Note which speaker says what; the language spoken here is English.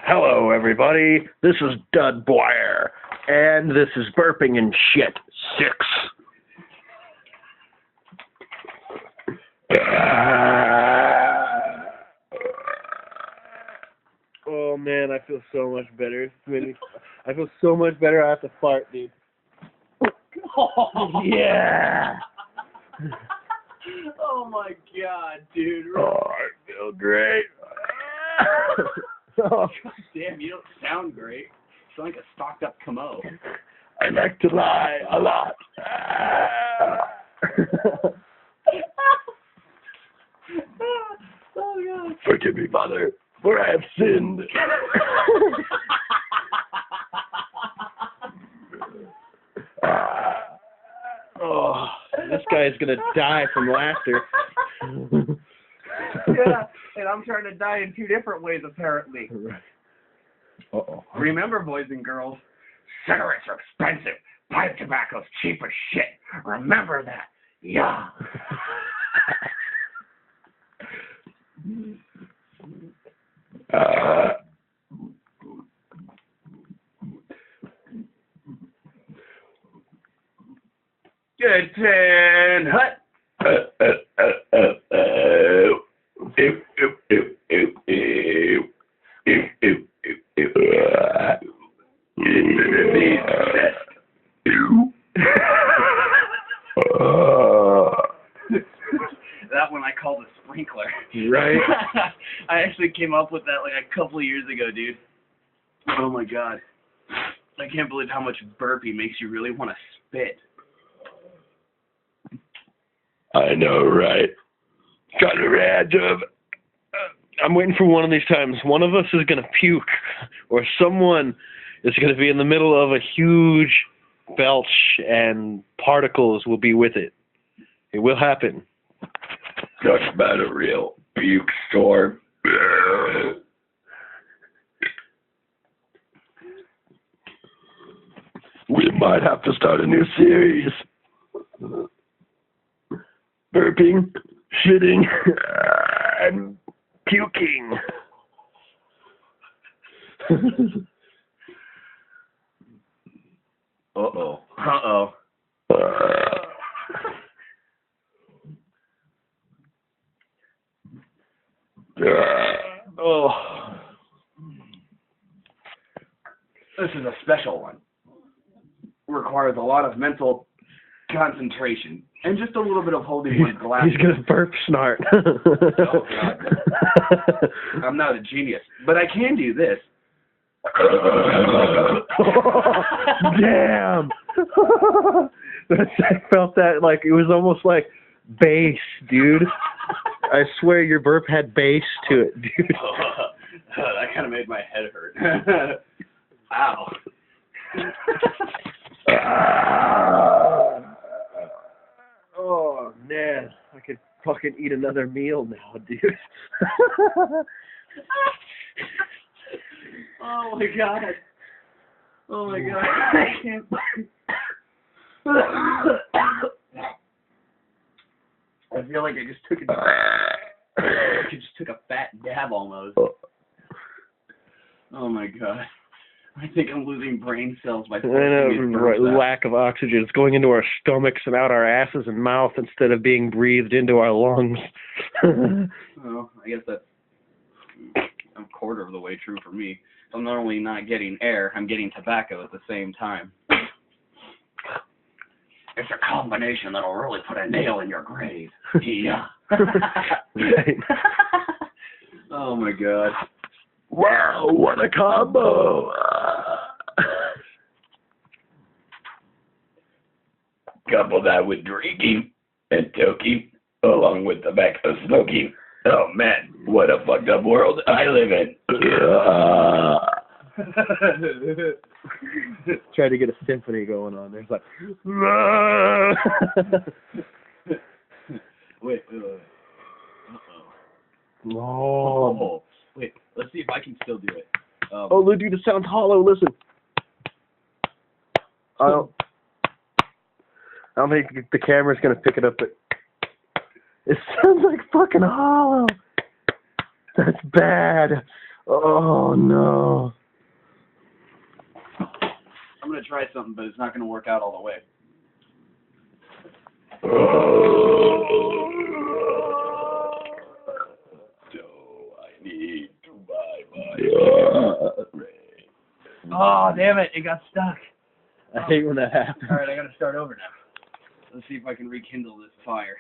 Speaker 1: Hello, everybody. This is Dud Boyer, and this is Burping and Shit 6. Oh, man, I feel so much better. I feel so much better. I have to fart, dude. Yeah.
Speaker 2: Oh, my God, dude.
Speaker 1: Oh, I feel great.
Speaker 2: God damn, you don't sound great. You sound like a stocked-up Camo.
Speaker 1: I like to lie a lot.
Speaker 2: Oh, God.
Speaker 1: Forgive me, Father, for I have sinned. Oh, this guy is going to die from laughter.
Speaker 2: Yeah, and I'm trying to die in 2 different ways, apparently.
Speaker 1: Right. Uh-oh.
Speaker 2: Remember, boys and girls, cigarettes are expensive. Pipe tobacco's cheap as shit. Remember that. Yeah. Good 10 hut. That one I called a sprinkler.
Speaker 1: Right.
Speaker 2: I actually came up with that like a couple of years ago, dude. Oh my God. I can't believe how much burpee makes you really want to spit.
Speaker 1: I know, right? Got a rad of. I'm waiting for one of these times. One of us is going to puke, or someone is going to be in the middle of a huge belch, and particles will be with it. It will happen. Talk about a real puke storm. We might have to start a new series. Burping, shitting, and puking.
Speaker 2: Uh-oh. Uh-oh.
Speaker 1: Oh.
Speaker 2: This is a special one. Requires a lot of mental concentration and just a little bit of holding one's glass.
Speaker 1: He's gonna burp snart.
Speaker 2: Oh, God. I'm not a genius, but I can do this.
Speaker 1: Damn! I felt that like it was almost like bass, dude. I swear your burp had bass to it, dude.
Speaker 2: That kind of made my head hurt. Ow.
Speaker 1: Oh, man. I could fucking eat another meal now, dude.
Speaker 2: Oh, my God. Oh, my God. I can't. I feel like I just took a fat dab almost. Oh, my God. I think I'm losing brain cells by
Speaker 1: lack of oxygen. It's going into our stomachs and out our asses and mouth instead of being breathed into our lungs.
Speaker 2: Well, I guess that's a quarter of the way true for me. I'm not only not getting air, I'm getting tobacco at the same time. It's a combination that'll really put a nail in your grave. Yeah.
Speaker 1: Right.
Speaker 2: Oh, my God.
Speaker 1: Wow, what a combo! Couple that with drinking and toking, along with tobacco smoking. Oh man, what a fucked up world I live in. Try to get a symphony going on. There's like,
Speaker 2: wait.
Speaker 1: Oh.
Speaker 2: Oh. Wait, let's see if I can still do it.
Speaker 1: Oh, dude, it sounds hollow. Listen. I don't think the camera's gonna pick it up, but it sounds like fucking hollow. That's bad. Oh no.
Speaker 2: I'm gonna try something, but it's not gonna work out all the way.
Speaker 1: So I need to buy my
Speaker 2: Oh, damn it! It got stuck.
Speaker 1: I hate when that happens.
Speaker 2: All right, I gotta start over now. Let's see if I can rekindle this fire.